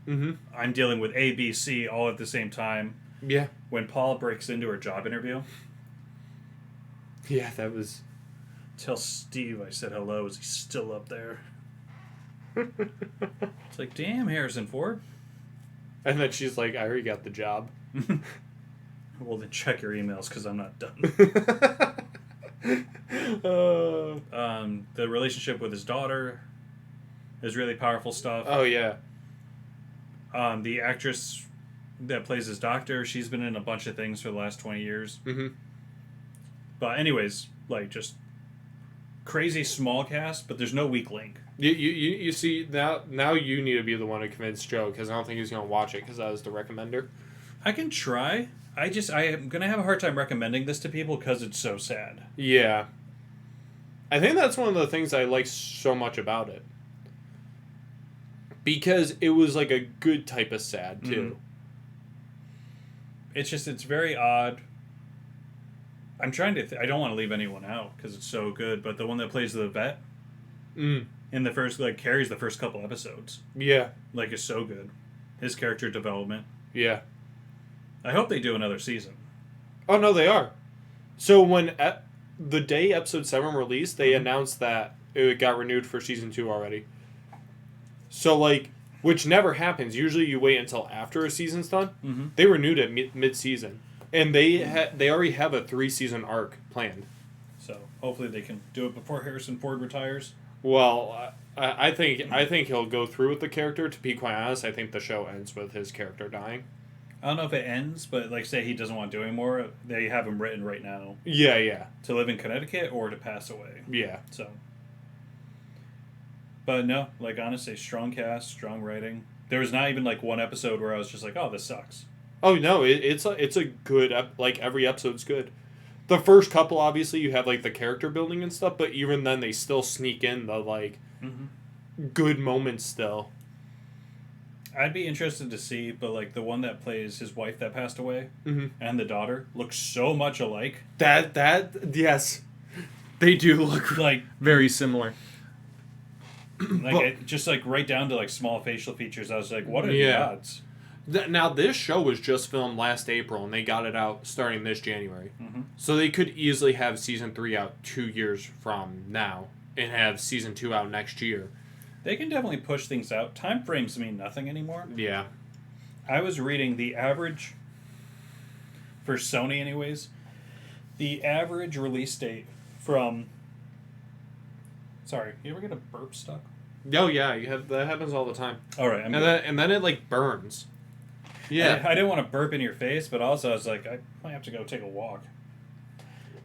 I'm dealing with A, B, C all at the same time. Yeah. When Paul breaks into her job interview. Yeah, that was... Tell Steve I said hello. Is he still up there? It's like, damn, Harrison Ford. And then she's like, I already got the job. Well, then check your emails because I'm not done. The relationship with his daughter is really powerful stuff. Oh, yeah. The actress that plays his doctor, she's been in a bunch of things for the last 20 years. But anyways, like, just crazy small cast, but there's no weak link. You see, now you need to be the one to convince Joe, because I don't think he's going to watch it, because I was the recommender. I can try. I am going to have a hard time recommending this to people because it's so sad. Yeah. I think that's one of the things I like so much about it. Because it was like a good type of sad, too. It's very odd. I'm trying to... I don't want to leave anyone out because it's so good, but the one that plays the vet in the first... Like, carries the first couple episodes. Yeah. Like, is so good. His character development. Yeah. I hope they do another season. Oh, no, they are. So when... the day episode 7 released, they announced that it got renewed for season 2 already. So, like... Which never happens. Usually you wait until after a season's done. They renewed it mid-season. And they already have a 3-season arc planned. So hopefully they can do it before Harrison Ford retires. Well, I think he'll go through with the character. To be quite honest, I think the show ends with his character dying. I don't know if it ends, but like say he doesn't want to do anymore, they have him written right now. Yeah. To live in Connecticut or to pass away. Yeah. So. But no, like honestly, strong cast, strong writing. There was not even like one episode where I was just like, oh, this sucks. Oh no, it's a good like every episode's good. The first couple, obviously, you have like the character building and stuff, but even then, they still sneak in the like good moments still. I'd be interested to see, but like the one that plays his wife that passed away and the daughter look so much alike. That yes, they do look like very similar. Like just like right down to like small facial features. I was like, what are the odds? Now, this show was just filmed last April, and they got it out starting this January. So they could easily have Season 3 out 2 years from now, and have Season 2 out next year. They can definitely push things out. Time frames mean nothing anymore. Yeah. I was reading the average, for Sony anyways, the average release date from... Sorry, you ever get a burp stuck? Oh, yeah, that happens all the time. All right. And then it, like, burns. Yeah. I didn't want to burp in your face, but also I was like, I might have to go take a walk.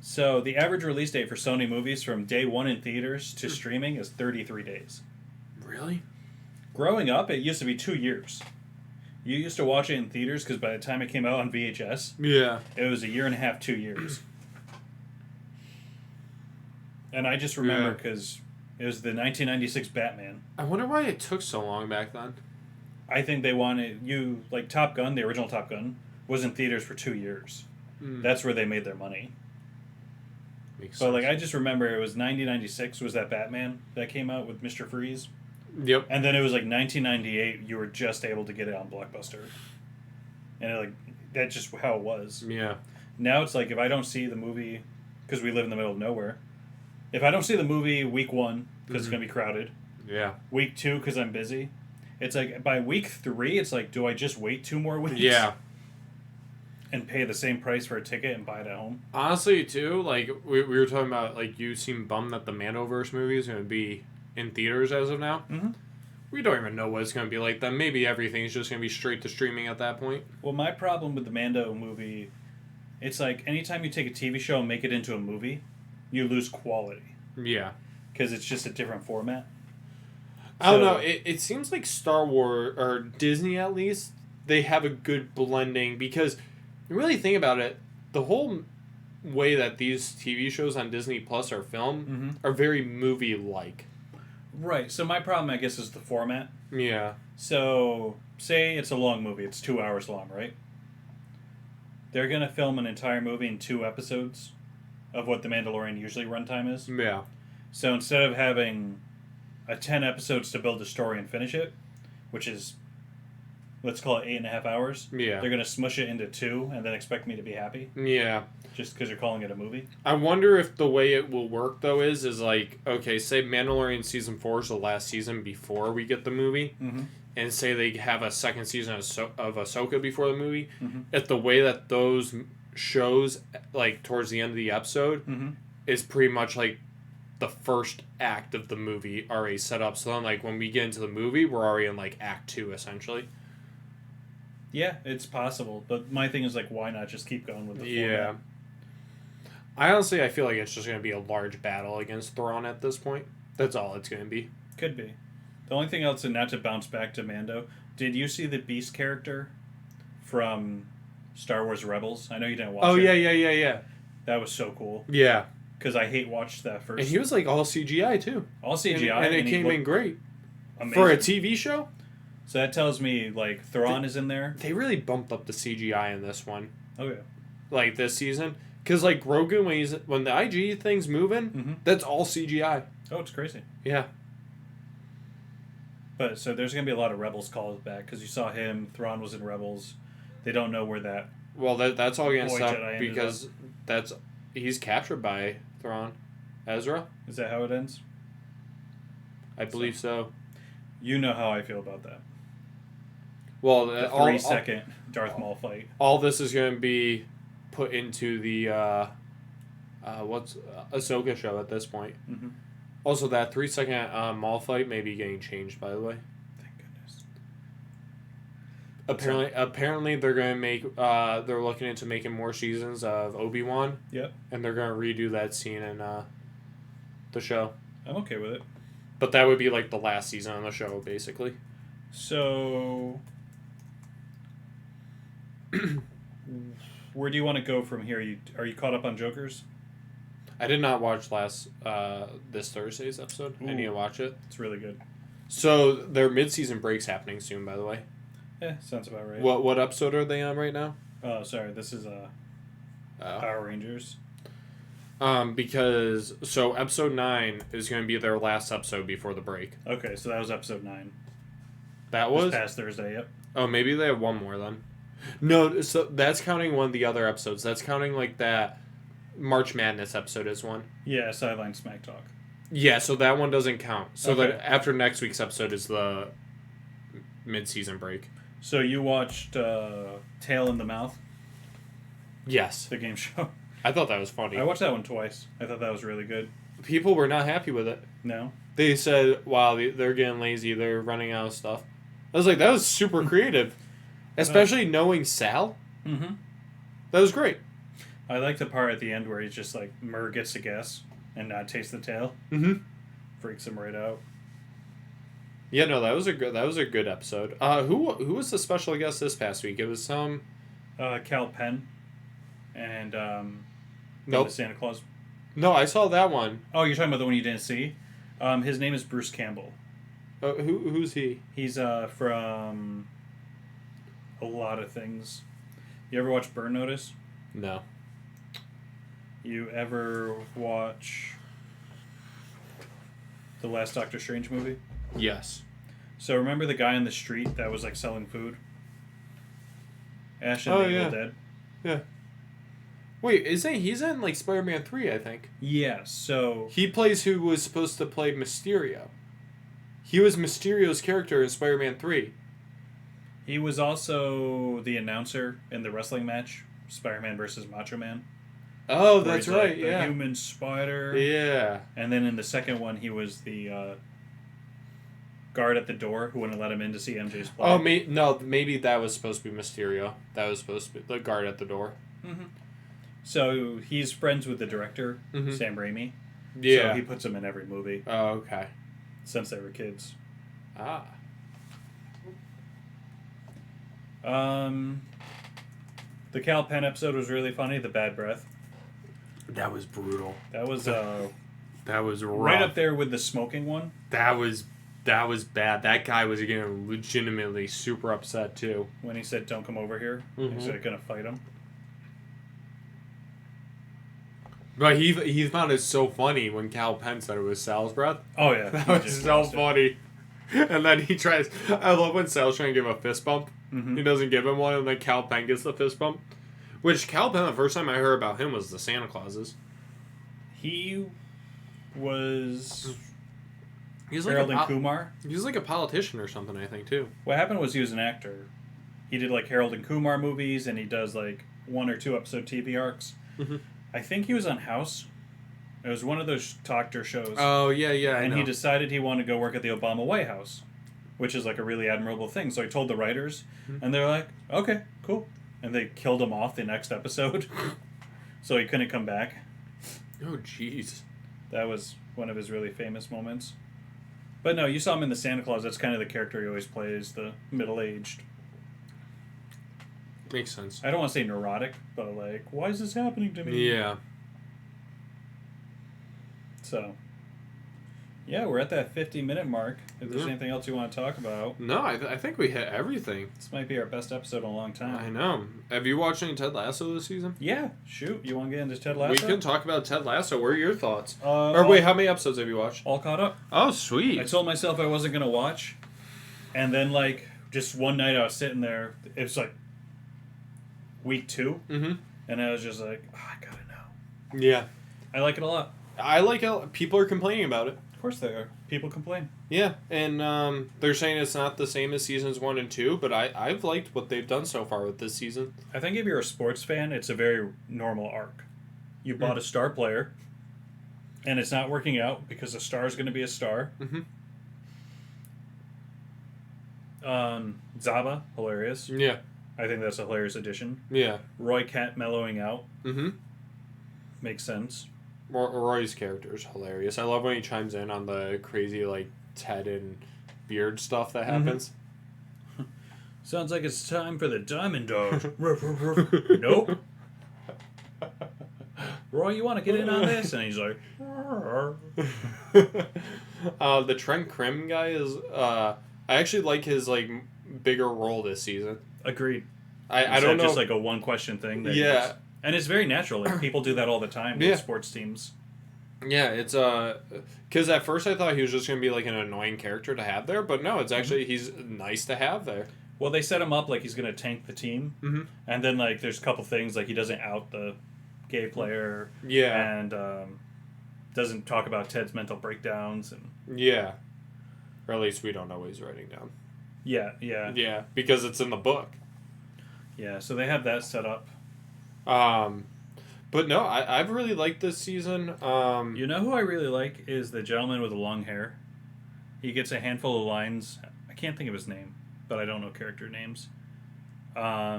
So the average release date for Sony movies from day one in theaters to streaming is 33 days. Really? Growing up, it used to be 2 years. You used to watch it in theaters because by the time it came out on VHS, it was 1.5 years, 2 years. And I just remember because it was the 1996 Batman. I wonder why it took so long back then. I think they wanted like Top Gun, the original Top Gun, was in theaters for 2 years. That's where they made their money. Makes but sense. like I just remember it was 1996 was that Batman that came out with Mr. Freeze. Yep. And then it was like 1998 you were just able to get it on Blockbuster. And that's just how it was. Yeah. Now it's like if I don't see the movie, because we live in the middle of nowhere, if I don't see the movie week 1 because it's going to be crowded, week 2 because I'm busy, it's like by week 3 it's like, do I just wait 2 more weeks? Yeah. And pay the same price for a ticket and buy it at home? Honestly, too, like we were talking about, like you seem bummed that the Mandoverse movie is going to be in theaters as of now. We don't even know what it's going to be like then. Maybe everything's just going to be straight to streaming at that point. Well, my problem with the Mando movie, it's like anytime you take a TV show and make it into a movie, you lose quality. Yeah. Because it's just a different format. I don't know. It seems like Star Wars, or Disney at least, they have a good blending. Because you really think about it, the whole way that these TV shows on Disney Plus are filmed are very movie-like. Right. So my problem, I guess, is the format. Yeah. So, say it's a long movie. It's 2 hours long, right? They're going to film an entire movie in 2 episodes of what The Mandalorian usually runtime is. Yeah. So instead of having 10 episodes to build a story and finish it, which is, let's call it 8.5 hours. Yeah. They're going to smush it into 2 and then expect me to be happy. Yeah. Just because you're calling it a movie. I wonder if the way it will work, though, is like, okay, say Mandalorian Season 4 is the last season before we get the movie, and say they have a second season of Ahsoka before the movie. If the way that those shows, like, towards the end of the episode, is pretty much like the first act of the movie already set up. So then, like, when we get into the movie, we're already in, like, Act 2, essentially. Yeah, it's possible. But my thing is, like, why not just keep going with the format? format? I feel like it's just going to be a large battle against Thrawn at this point. That's all it's going to be. Could be. The only thing else, and not to bounce back to Mando, did you see the Beast character from Star Wars Rebels? I know you didn't watch it. Oh, yeah. That was so cool. Yeah. Because I watched that first. And he was, like, all CGI, too. All CGI. And it came in great. Amazing. For a TV show? So that tells me, like, Thrawn is in there. They really bumped up the CGI in this one. Okay. Like, this season. Because, like, Grogu, when the IG thing's moving, that's all CGI. Oh, it's crazy. Yeah. But, so there's going to be a lot of Rebels calls back, because you saw him, Thrawn was in Rebels. They don't know where that... Well, that's all going to stop, Jedi because he's captured by Thrawn. Ezra? Is that how it ends? I believe so. You know how I feel about that. Well, The 3-second Darth Maul fight. All this is going to be put into the Ahsoka show at this point. Also, that 3-second Maul fight may be getting changed, by the way. Thank goodness. Apparently they're going to make they're looking into making more seasons of Obi-Wan. Yep. And they're going to redo that scene in the show. I'm okay with it. But that would be like the last season on the show, basically. So, where do you want to go from here? Are you caught up on Jokers? I did not watch this Thursday's episode. Ooh. I need to watch it. It's really good. So their mid-season break's happening soon, by the way. Yeah, sounds about right. What episode are they on right now? Oh, sorry. This is Power Rangers. Because episode 9 is going to be their last episode before the break. Okay, so that was episode 9. That was this past Thursday. Yep. Oh, maybe they have one more then. No, so that's counting one of the other episodes. That's counting like that March Madness episode as one. Yeah, Sideline Smack Talk. Yeah, so that one doesn't count. So Okay. that after next week's episode is the mid-season break. So you watched Tail in the Mouth, Yes. the game show? I thought that was funny. I watched that one twice. I thought that was really good. People were not happy with it. No? They said, wow, they're getting lazy. They're running out of stuff. I was like, that was super creative. Especially knowing Sal. Mm-hmm. That was great. I like the part at the end where he's just like, Murr gets to guess and not taste the tail. Mm-hmm. Freaks him right out. Yeah, no, that was a good episode. Who was the special guest this past week? It was some... Cal Penn and Nope. the Santa Claus. No, I saw that one. Oh, you're talking about the one you didn't see? His name is Bruce Campbell. Who's he? He's from a lot of things. You ever watch Burn Notice? No. You ever watch the last Doctor Strange movie? Yes. So remember the guy in the street that was like selling food? Ash and the Evil Dead? Yeah. Wait, he's in like Spider-Man 3, I think. Yeah, so... He plays who was supposed to play Mysterio. He was Mysterio's character in Spider-Man 3. He was also the announcer in the wrestling match, Spider-Man versus Macho Man. Oh, where that's he's right, like the yeah. human spider. Yeah. And then in the second one, he was the guard at the door who wouldn't let him in to see MJ's play. Oh, maybe that was supposed to be Mysterio. That was supposed to be the guard at the door. Mm-hmm. So he's friends with the director, Sam Raimi. Yeah. So he puts him in every movie. Oh, okay. Since they were kids. Ah. The Cal Penn episode was really funny. The bad breath. That was brutal. That was That was rough. right up there with the smoking one. That was bad. That guy was getting legitimately super upset too. When he said, "Don't come over here," he's like gonna fight him. But he found it so funny when Cal Penn said it was Sal's breath. Oh yeah, That was so funny. And then he tries. I love when Sal's trying to give a fist bump. Mm-hmm. He doesn't give him one, and then Cal Penn gets the fist bump. Which Cal Penn, the first time I heard about him was the Santa Clauses. He was He's Harold like and Kumar. He was like a politician or something, I think, too. What happened was he was an actor. He did like Harold and Kumar movies, and he does like 1 or 2 episode TV arcs. Mm-hmm. I think he was on House. It was one of those doctor shows. Oh yeah, and he decided he wanted to go work at the Obama White House, which is like a really admirable thing. So he told the writers, and they're like, "Okay, cool," and they killed him off the next episode, so he couldn't come back. Oh jeez. That was one of his really famous moments. But no, you saw him in the Santa Claus. That's kind of the character he always plays, the middle-aged. Makes sense. I don't want to say neurotic, but like, why is this happening to me? Yeah. So, yeah, we're at that 50-minute mark. If there's Yeah. anything else you want to talk about, No, I think we hit everything. this might be our best episode in a long I time. know. Have you watched any Ted Lasso this season? Yeah, shoot. You want to get into Ted Lasso? We can talk about Ted Lasso. What are your thoughts? Or Or wait, how many episodes have you watched? all caught up. Oh, I sweet. told myself I wasn't going to watch, and then, like, just one night I was sitting there. It was, like, week 2, Mm-hmm. and I was just like, oh, I gotta know. Yeah. I like it a lot. I like it. People are complaining about it. Of course they are. People complain. Yeah, and they're saying it's not the same as seasons 1 and 2, but I've liked what they've done so far with this season. I think if you're a sports fan, it's a very normal arc. You bought a star player, and it's not working out because the star is going to be a star. Mm-hmm. Zaba, hilarious. Yeah. I think that's a hilarious addition. Yeah. Roy Kent mellowing out. Mm-hmm. Makes sense. Roy's character is hilarious. I love when he chimes in on the crazy, like, Ted and beard stuff that happens. Sounds like it's time for the Diamond Dogs. Nope. Roy, you want to get in on this? And he's like, the Trent Krim guy is, I actually like his, like, bigger role this season. agreed. I don't know. Just like a one question thing. That Yeah. and it's very natural. Like people do that all the time with Yeah. sports teams. Yeah, it's because at first I thought he was just gonna be like an annoying character to have there, but no, it's actually he's nice to have there. Well, they set him up like he's going to tank the team. Mm-hmm. And then like there's a couple things like he doesn't out the gay player. Yeah, And doesn't talk about Ted's mental breakdowns. And yeah, or at least we don't know what he's writing down. yeah. Yeah, because it's in the book. Yeah, so they have that set up. But no, I've really liked this season. You know who I really like is the gentleman with the long hair. He gets a handful of lines. I can't think of his name, but I don't know character names. I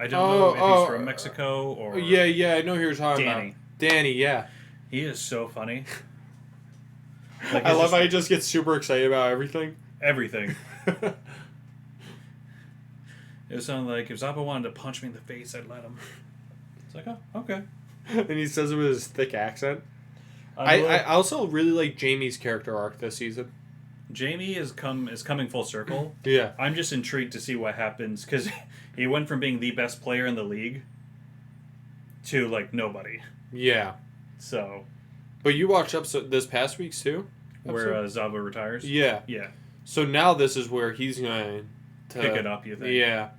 don't know if he's from Mexico or... Yeah, I know who you're talking Danny. about. Danny, yeah. He is so funny. I love how he just gets super excited about everything. Everything. It was something like, if Zappa wanted to punch me in the face, I'd let him. It's like, oh, okay. And he says it with his thick accent. I also really like Jamie's character arc this season. Jamie is coming full circle. Yeah. I'm just intrigued to see what happens, because he went from being the best player in the league to, like, nobody. Yeah. So... But you watched episode this past week's too? Where Zava retires? Yeah. Yeah. So now this is where he's going to... Pick it up, you think? Yeah.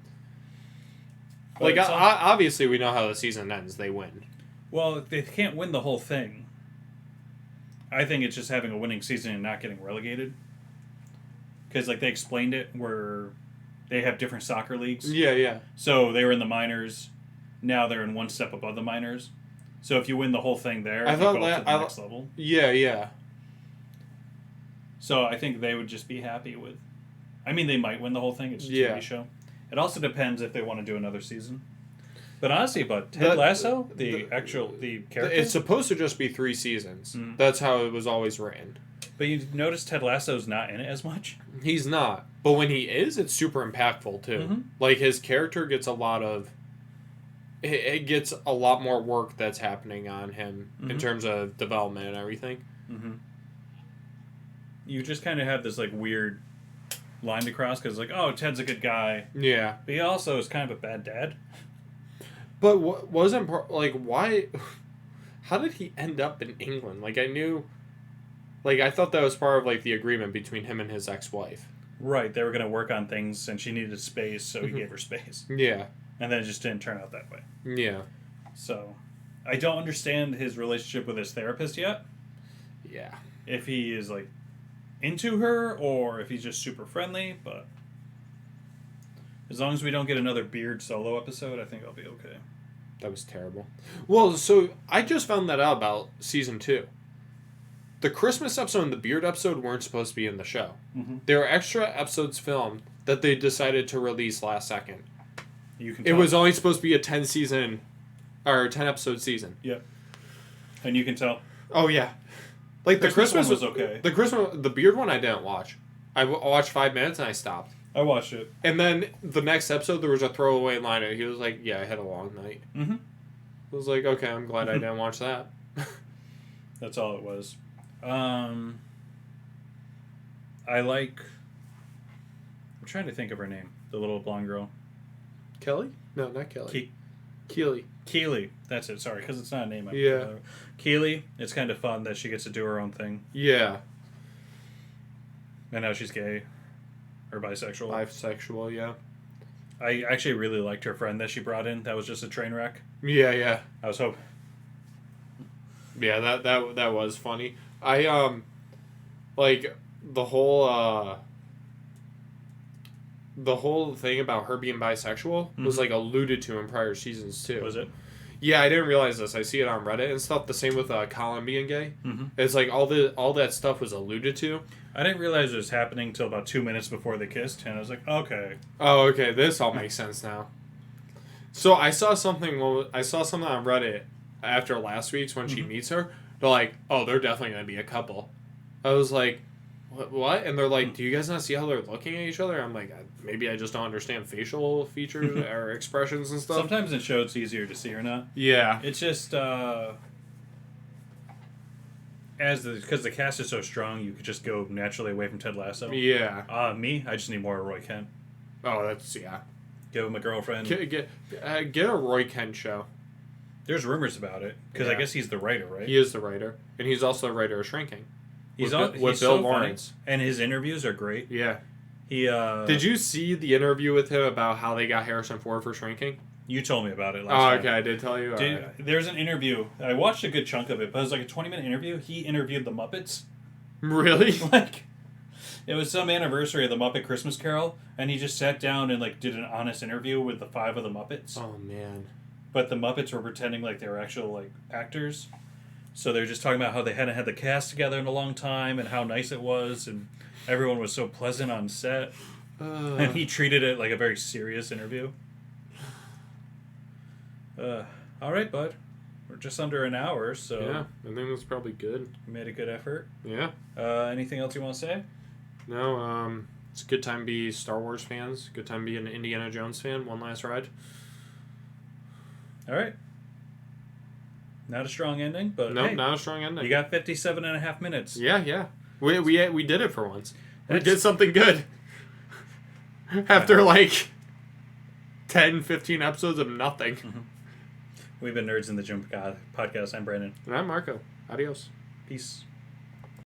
But Like, obviously we know how the season ends. They win. Well, they can't win the whole thing. I think it's just having a winning season and not getting relegated. Because, like, they explained it where they have different soccer leagues. Yeah. So they were in the minors. Now they're in one step above the minors. So if you win the whole thing there, I you thought go up that- to the next level. Yeah. So I think they would just be happy with... I mean, they might win the whole thing. It's a Yeah. TV show. It also depends if they want to do another season. But honestly, Ted Lasso, the character... It's supposed to just be 3 seasons. Mhm. That's how it was always written. But you notice Ted Lasso's not in it as much? He's not. But when he is, it's super impactful, too. Mhm. Like, his character gets a lot of... It gets a lot more work that's happening on him in Mhm. terms of development and everything. Mm-hmm. You just kind of have this, like, weird line to cross, because, like, oh, Ted's a good guy. Yeah. But he also is kind of a bad dad. But wasn't... Like, why... how did he end up in England? Like, I knew... Like, I thought that was part of, like, the agreement between him and his ex-wife. Right, they were going to work on things, and she needed space, so he gave her space. Yeah. And then it just didn't turn out that way. Yeah. So, I don't understand his relationship with his therapist yet. Yeah. If he is, like, into her, or if he's just super friendly, but... As long as we don't get another Beard solo episode, I think I'll be okay. That was terrible. Well, so, I just found that out about Season 2. The Christmas episode and the Beard episode weren't supposed to be in the show. Mm-hmm. There were extra episodes filmed that they decided to release last second. You can It was only supposed to be a 10 episode season. Yep. And you can tell. Oh yeah. Like the Christmas one was okay. The Beard one I didn't watch. I watched 5 minutes and I stopped. I watched it. And then the next episode there was a throwaway line and he was like, "Yeah, I had a long night." Mm-hmm. I was like, "Okay, I'm glad I didn't watch that." That's all it was. I like... I'm trying to think of her name. The little blonde girl. Kelly? No, not Kelly. Keely. Keely. That's it. Sorry, because it's not a name. Yeah. Keely. It's kind of fun that she gets to do her own thing. Yeah. And now she's gay. Or bisexual. Bisexual, yeah. I actually really liked her friend that she brought in. That was just a train wreck. Yeah, yeah. I was hoping... Yeah, that was funny. I like the whole thing about her being bisexual was like alluded to in prior seasons too. Was it? Yeah, I didn't realize this. I see it on Reddit and stuff. The same with Colin being gay. Mm-hmm. It's like all that stuff was alluded to. I didn't realize it was happening until about 2 minutes before they kissed, and I was like, okay. Oh, okay. This all makes sense now. So I saw something on Reddit after last week's when she meets her. They're like, "Oh, they're definitely gonna be a couple." I was like, "What?" And they're like, "Do you guys not see how they're looking at each other?" I'm like, "Maybe I just don't understand facial features or expressions and stuff." Sometimes in shows it's easier to see or not. Yeah. It's just because the cast is so strong, you could just go naturally away from Ted Lasso. Yeah. Me, I just need more Roy Kent. Oh, that's yeah. Give him a girlfriend. Get a Roy Kent show. There's rumors about it because I guess he's the writer, right? He is the writer, and he's also the writer of Shrinking. He's with he's Bill so Lawrence, funny. And his interviews are great. Yeah. He Did you see the interview with him about how they got Harrison Ford for Shrinking? You told me about it last Oh, time. okay, I did tell you. Right. There's an interview. I watched a good chunk of it, but it was like a 20-minute interview. He interviewed the Muppets. Really? Like, it was some anniversary of the Muppet Christmas Carol, and he just sat down and like did an honest interview with the 5 of the Muppets. Oh man. But the Muppets were pretending like they were actual like actors. So they're just talking about how they hadn't had the cast together in a long time and how nice it was, and everyone was so pleasant on set. And he treated it like a very serious interview. All right, bud. We're just under an hour, so Yeah, I think that's probably good. we made a good effort. Yeah. Anything else you want to say? No, it's a good time to be Star Wars fans. Good time to be an Indiana Jones fan. One last ride. All right. Not a strong ending, but Nope, hey, not a strong ending. you got 57 and a half minutes. Yeah. We did it for once. We did something good. After like 10, 15 episodes of nothing. We've been Nerds in the Gym podcast. I'm Brandon. And I'm Marco. Adios. Peace.